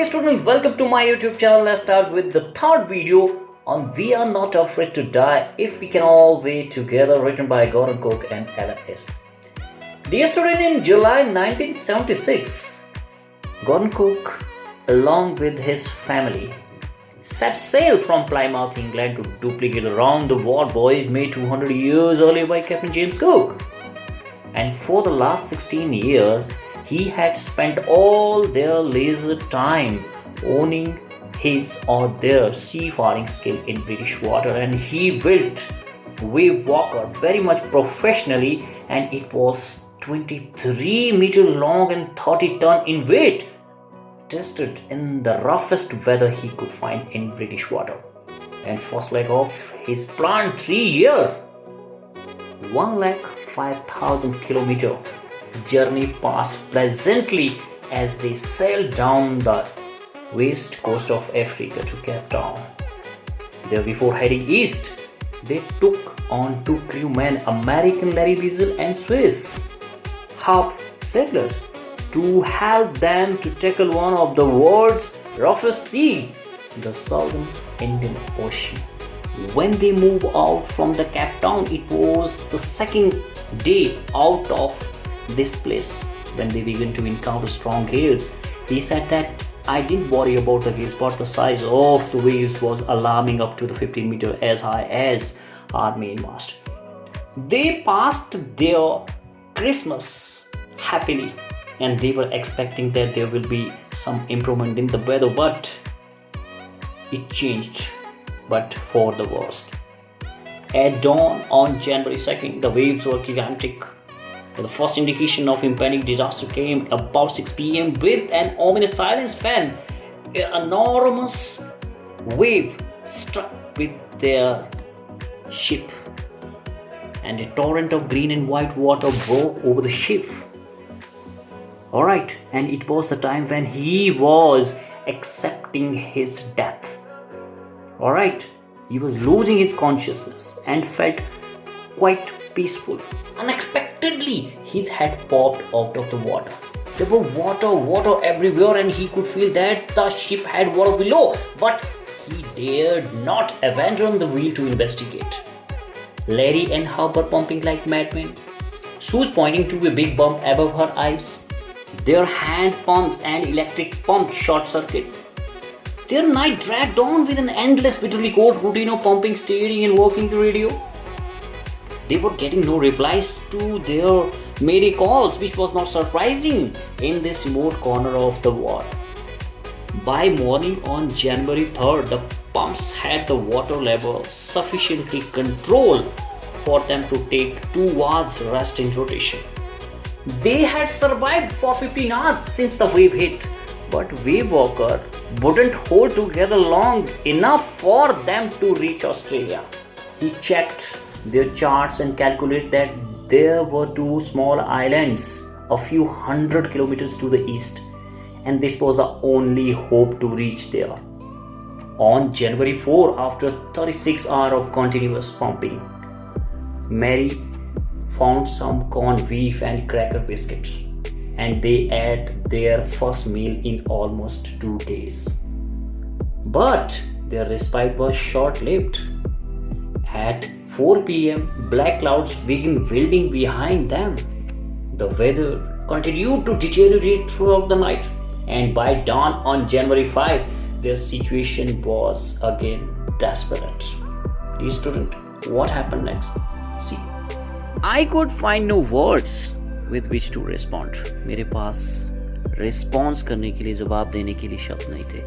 dear students, welcome to my YouTube channel. Let's start with the third video on We Are Not Afraid to Die If We Can All Wait Together, written by Gordon Cook and Alan S. Dear student, in July 1976, Gordon Cook, along with his family, set sail from Plymouth, England to duplicate around the world voyage made 200 years earlier by Captain James Cook. And for the last 16 years, he had spent all their leisure time owning his or their seafaring skill in British water, and he built Wave Walker very much professionally, and it was 23 meter long and 30 ton in weight, tested in the roughest weather he could find in British water. And first leg of his planned 3-year 105,000 kilometer journey passed pleasantly as they sailed down the west coast of Africa to Cape Town. There, before heading east, they took on 2 crewmen, American Larry Weasel and Swiss Harp settlers, to help them to tackle one of the world's roughest sea, the Southern Indian Ocean. When they moved out from the Cape Town, it was the second day out of this place when they began to encounter strong gales. He said that I didn't worry about the gales, but the size of the waves was alarming, up to the 15 meter as high as our mainmast. They passed their Christmas happily, and they were expecting that there will be some improvement in the weather, but it changed, but for the worst. At dawn on January 2nd, the waves were gigantic. The first indication of impending disaster came about 6 p.m. with an ominous silence. When an enormous wave struck with their ship, and a torrent of green and white water broke over the ship. Alright, and it was the time when he was accepting his death. Alright, he was losing his consciousness and felt quite peaceful. Unexpectedly, his head popped out of the water. There were water everywhere, and he could feel that the ship had water below, but he dared not abandon the wheel to investigate. Larry and Herb were pumping like madmen. Sue's pointing to a big bump above her eyes. Their hand pumps and electric pumps short circuit. Their night dragged on with an endless, bitterly cold routine of pumping, steering, and working the radio. They were getting no replies to their mayday calls, which was not surprising in this remote corner of the world. By morning on January 3rd, the pumps had the water level sufficiently controlled for them to take 2 hours rest in rotation. They had survived for 15 hours since the wave hit, but Wave Walker wouldn't hold together long enough for them to reach Australia. He checked their charts and calculated that there were 2 small islands a few hundred kilometers to the east, and this was the only hope to reach there. On January 4, after 36 hours of continuous pumping, Mary found some corned beef and cracker biscuits, and they ate their first meal in almost 2 days. But their respite was short-lived. At 4 p.m., black clouds began building behind them. The weather continued to deteriorate throughout the night, and by dawn on January 5, their situation was again desperate. Dear student, what happened next? See, I could find no words with which to respond. मेरे पास response करने के लिए, जवाब देने के लिए शब्द नहीं थे.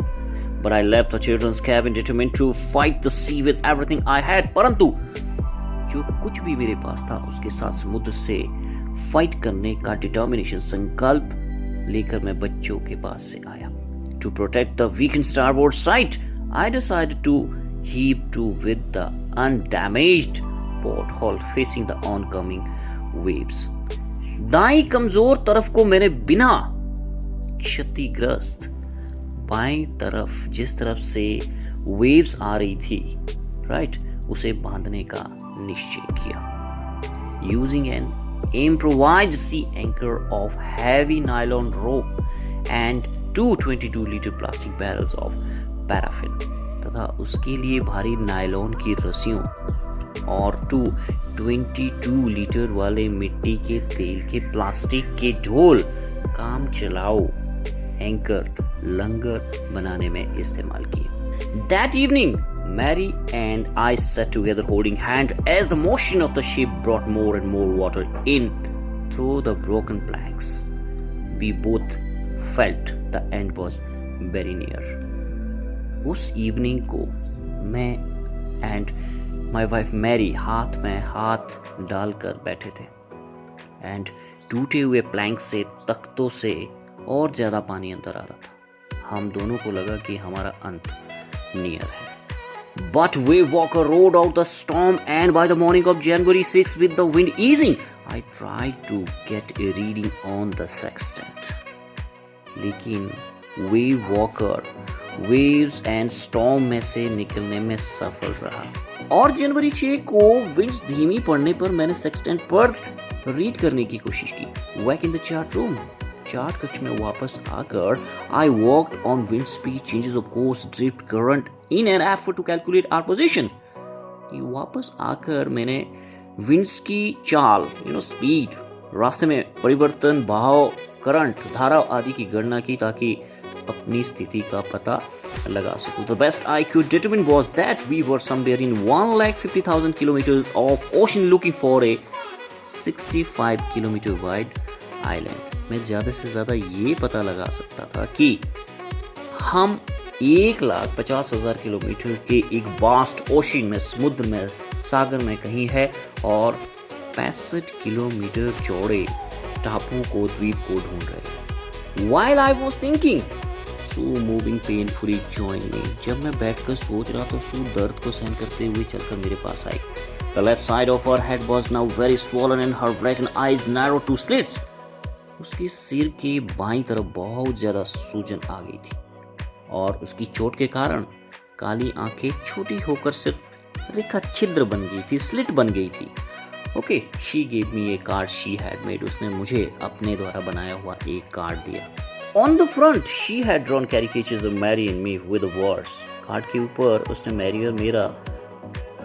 But I left the children's cabin determined to fight the sea with everything I had. परंतु जो कुछ भी मेरे पास था, उसके साथ समुद्र से फाइट करने का डिटर्मिनेशन, संकल्प लेकर मैं बच्चों के पास से आया. To protect the weakened starboard side, I decided to heave to with the undamaged porthole facing the oncoming waves. दाई कमजोर तरफ को मैंने बिना क्षतिग्रस्त बाएं तरफ, जिस तरफ से वेव्स आ रही थी, राइट, उसे बांधने का निश्चय किया. Using an improvised sea anchor of heavy nylon rope and 2 22-liter plastic barrels of paraffin तथा उसके लिए भारी नायलॉन की रस्सियों और 2 22-लीटर वाले मिट्टी के तेल के प्लास्टिक के ढोल काम चलाओ एंकर लंगर बनाने में इस्तेमाल किए। That evening, Mary and I sat together holding hand as the motion of the ship brought more and more water in through the broken planks. We both felt the end was very near. उस evening को मैं and my wife Mary हाथ में हाथ डालकर बैठे थे and टूटे हुए प्लैंक से तख्तों से और ज़्यादा पानी अंदर आ रहा था। हम दोनों को लगा कि हमारा अंत नियर है। But wave walker rode out the storm and by the morning of January 6 with the wind easing, I tried to get a reading on the sextant. लेकिन wave walker waves and storm में से निकलने में सफल रहा और जनवरी 6 को winds धीमी पड़ने पर मैंने सेक्सटेंट पर रीड करने की कोशिश की। Back in the chart room, chart कक्ष में वापस आकर I walked on wind speed changes of course drift current in an effort to calculate our position. वापस आकर मैंने विंड्स की चाल स्पीड, रास्ते में परिवर्तन, बहाव, करंट, धारा आदि की गणना की ताकि अपनी स्थिति का पता लगा सकूं। The best I could determine was that we were somewhere in 150,000 kilometers of ocean looking for a 65 kilometer wide island. मैं ज़्यादा से ज़्यादा ये पता लगा सकता था कि हम 1,50,000 किलोमीटर के एक वास्ट ओशन में, समुद्र में, सागर में कहीं है और 65 किलोमीटर चौड़े टापू को, द्वीप को ढूंढ रहे। While I was thinking, Sue moving painfully joined me. जब मैं बैठकर सोच रहा तो सू दर्द को सहन करते हुए चलकर मेरे पास आई। The left side of her head was now very swollen and her brightened eyes narrowed to slits. उसकी सिर के बाईं तरफ बहुत ज्यादा सूजन आ गई थी और उसकी चोट के कारण काली आंखें छोटी होकर सिर्फ रेखा छिद्र बन गई थी, स्लिट बन गई थी। Okay, she gave me a card she had made. उसने मुझे अपने द्वारा बनाया हुआ एक कार्ड दिया। On the front, she had drawn caricatures of Mary and me with the words. Card के ऊपर उसने मैरी और मेरा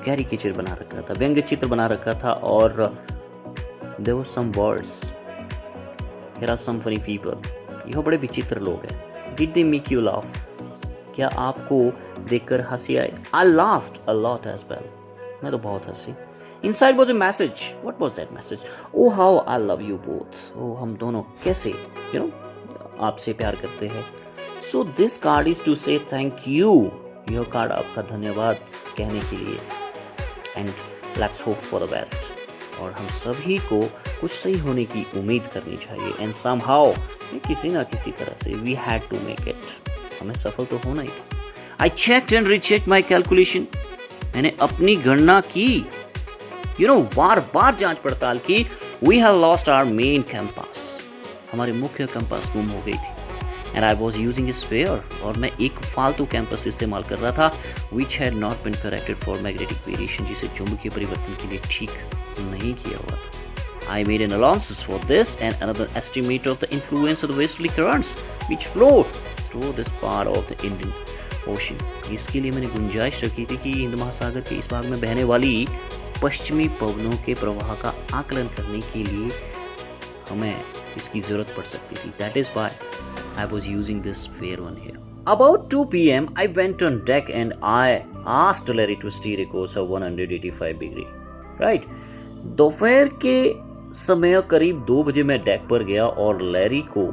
कैरिकेचर बना रखा था, व्यंग्य चित्र बना रखा था और there were some words. Here are some funny people. यह बड़े विचित्र लोग हैं। Did they make you laugh? क्या आपको देखकर हंसी आई? I laughed a lot as well. मैं तो बहुत हंसी। Inside was a message. What was that message? Oh, how I love you both. Oh, हम दोनों कैसे, आपसे प्यार करते हैं। So this card is to say thank you. यह कार्ड आपका धन्यवाद कहने के लिए। And let's hope for the best. और हम सभी को कुछ सही होने की उम्मीद करनी चाहिए। And somehow, किसी ना किसी तरह से we had to make it. हमें सफल तो होना ही था। I checked and rechecked my calculation. मैंने अपनी गणना की, बार बार जांच पड़ताल की। We have lost our main compass. हमारी मुख्य कंपास गुम हो गई थी। And I was using a spare. और मैं एक फालतू कैंपस इस्तेमाल कर रहा था which had not been corrected for magnetic variation, जिसे चुंबकीय परिवर्तन के लिए ठीक नहीं किया हुआ था। I made an allowances for this and another estimate of the influence of the westerly currents which flow through this part of the Indian Ocean. इसके लिए मैंने गुंजाइश रखी थी कि हिंद महासागर के इस भाग में बहने वाली पश्चिमी पवनों के प्रवाह का आकलन करने के लिए हमें इसकी जरूरत पड़ सकती थी। That is why I was using this spare one here. About 2 p.m. I went on deck and I asked Larry to steer a course of 185 degree. Right? दोपहर के समय करीब 2 बजे मैं डेक पर गया और लैरी को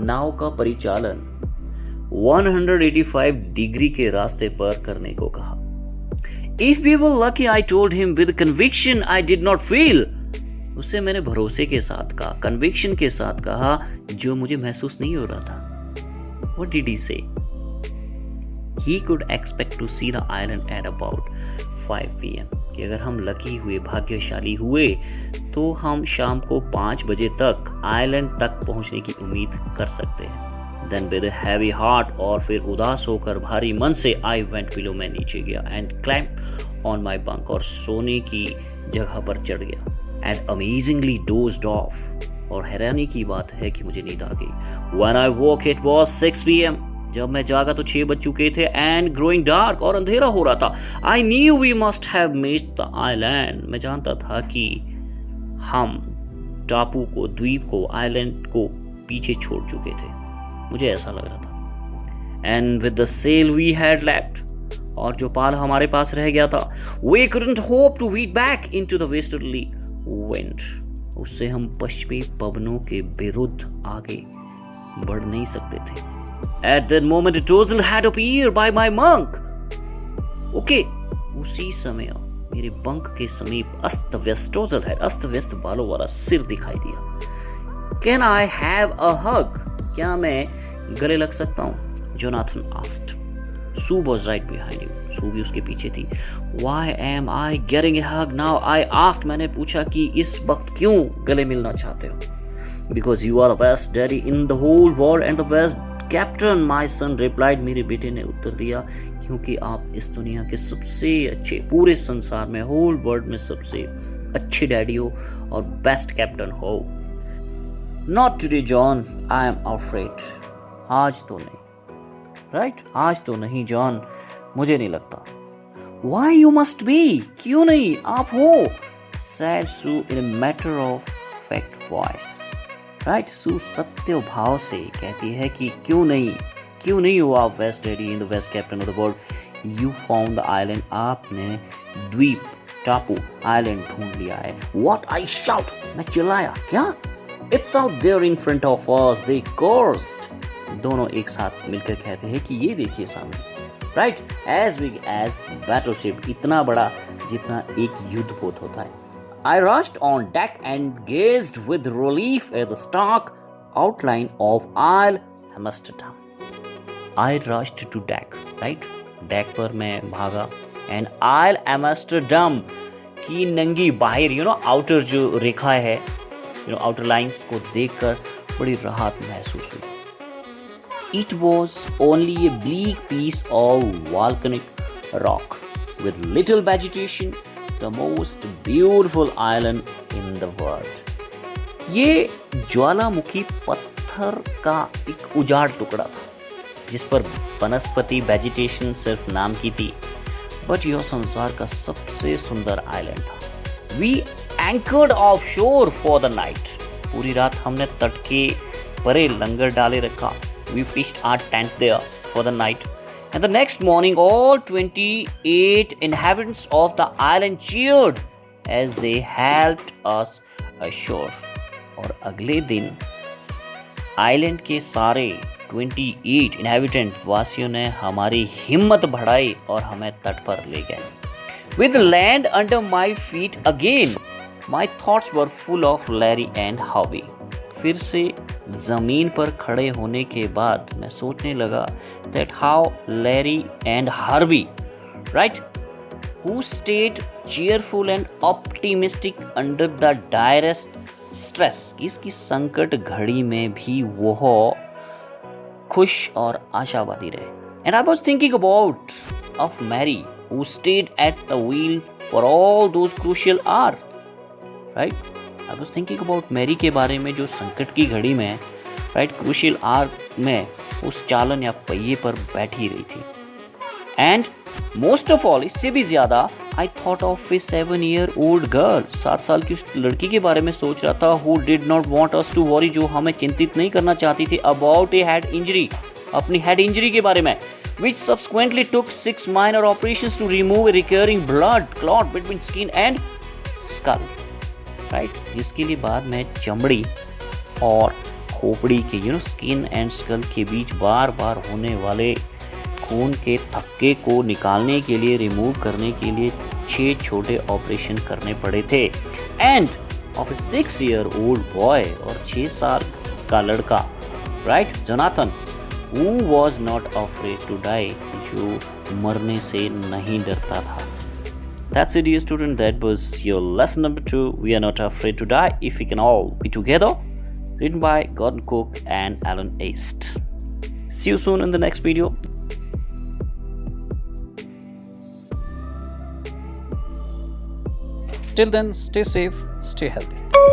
नाव का परिचालन 185 डिग्री के रास्ते पर करने को कहा। If we were lucky, I told him with conviction I did not feel. उससे मैंने भरोसे के साथ कहा, कन्विक्शन के साथ कहा, जो मुझे महसूस नहीं हो रहा था। What did he say? He could expect to see the island at about 5 p.m. कि अगर हम लकी हुए, भाग्यशाली हुए, तो हम शाम को 5 बजे तक आइलैंड तक पहुंचने की उम्मीद कर सकते हैं। Then with a heavy heart, और फिर उदास होकर भारी मन से I went below, मैं नीचे गया and climbed on my bunk, और सोने की जगह पर चढ़ गया and amazingly dozed off. और हैरानी की बात है कि मुझे नींद आ गई। When I woke it was 6 p.m. जब मैं जागा तो 6 बज चुके थे एंड ग्रोइंग डार्क, और अंधेरा हो रहा था। I knew we must have missed the island, मैं जानता था कि हम टापू को, द्वीप को, आइलैंड को पीछे छोड़ चुके थे, मुझे ऐसा लग रहा था। And with the sail we had left, और जो पाल हमारे पास रह गया था, we couldn't hope to beat back into the westerly wind, उससे हम पश्चिमी पवनों के विरुद्ध आगे बढ़ नहीं सकते थे। At that moment, a tozel had appeared by my bunk. Okay, उसी समय मेरे बंक के समीप अस्त व्यस्त टोजल है, अस्त व्यस्त बालों वाला सिर दिखाई दिया। Can I have a hug? क्या मैं गले लग सकता हूँ? Jonathan asked. Sue was right behind him. Sue भी उसके पीछे थी। Why am I getting a hug now? I asked. मैंने पूछा कि इस वक्त क्यों गले मिलना चाहते हो? Because you are the best daddy in the whole world and the best captain, my son replied, मेरे बेटे ने उत्तर दिया, क्योंकि आप इस दुनिया के सबसे अच्छे, पूरे संसार में, होल वर्ल्ड में सबसे अच्छे डैडी हो और बेस्ट कैप्टन हो। Not today John, I am afraid, आज तो नहीं, राइट, आज तो नहीं जॉन, मुझे नहीं लगता। वाई यू मस्ट बी, क्यों नहीं, आप हो, said so in a matter of fact voice, right. So सत्य भाव से कहती है कि क्यों नहीं हो आप best daddy in the best captain of the world. You found the island, आपने द्वीप, टापू, आइलैंड ढूंढ लिया है। व्हाट, आई शाउट, मैं चिल्लाया, क्या? It's out there in front of us, they chorused, दोनों एक साथ मिलकर कहते हैं कि ये देखिए सामने, right, as big as battleship, इतना बड़ा जितना एक युद्धपोत होता है। I rushed on deck and gazed with relief at the stark outline of Isle Amsterdam. I rushed to deck, right? Deck पर मैं भागा and Isle Amsterdam की नंगी बाहर, outer जो रेखा है, outer lines को देखकर बड़ी राहत महसूस हुई। It was only a bleak piece of volcanic rock with little vegetation, the most beautiful island in the world. ये ज्वालामुखी पत्थर का एक उजाड़ टुकड़ा था, जिस पर वनस्पति, वेजिटेशन सिर्फ नाम की थी, बट यह संसार का सबसे सुंदर आइलैंड था। We anchored offshore for the night. पूरी रात हमने तट के परे लंगर डाले रखा। We pitched our tent there for the night. And the next morning, all 28 inhabitants of the island cheered as they helped us ashore. और अगले दिन आइलैंड के सारे 28 इनहैबिटेंट वासियों ने हमारी हिम्मत बढ़ाई और हमें तट पर ले गए। With land under my feet again, my thoughts were full of Larry and Howie. फिर से जमीन पर खड़े होने के बाद मैं सोचने लगा that how Larry and Harvey, right, who stayed cheerful and optimistic under the direst stress, इसकी संकट घड़ी में भी वो खुश और आशावादी रहे। And I was thinking about of Mary, who stayed at the wheel for all those crucial hours, right? I was thinking about Mary के बारे में, जो संकट की घड़ी में, राइट, क्रूशियल आवर में उस चालन या पहिए पर बैठी रही थी। एंड मोस्ट ऑफ ऑल, इससे भी ज्यादा, I thought of A 7-year-old girl, 7 साल की उस लड़की के बारे में सोच रहा था, who did not want us to worry, जो हमें चिंतित नहीं करना चाहती थी, अबाउट ए हेड इंजरी, अपनी हेड इंजरी के बारे में, which subsequently took 6 minor operations to remove a recurring blood clot between skin and skull, right? जिसके लिए बाद में चमड़ी और खोपड़ी के, स्किन एंड स्कल के बीच बार बार होने वाले खून के थक्के को निकालने के लिए, रिमूव करने के लिए 6 छोटे ऑपरेशन करने पड़े थे। End of A 6-year-old boy, और 6 साल का लड़का, right, Jonathan, who was not afraid to die, जो मरने से नहीं डरता था। That's it, dear student. That was your lesson number 2. We are not afraid to die if we can all be together. Written by Gordon Cook and Alan East. See you soon in the next video. Till then, stay safe, stay healthy.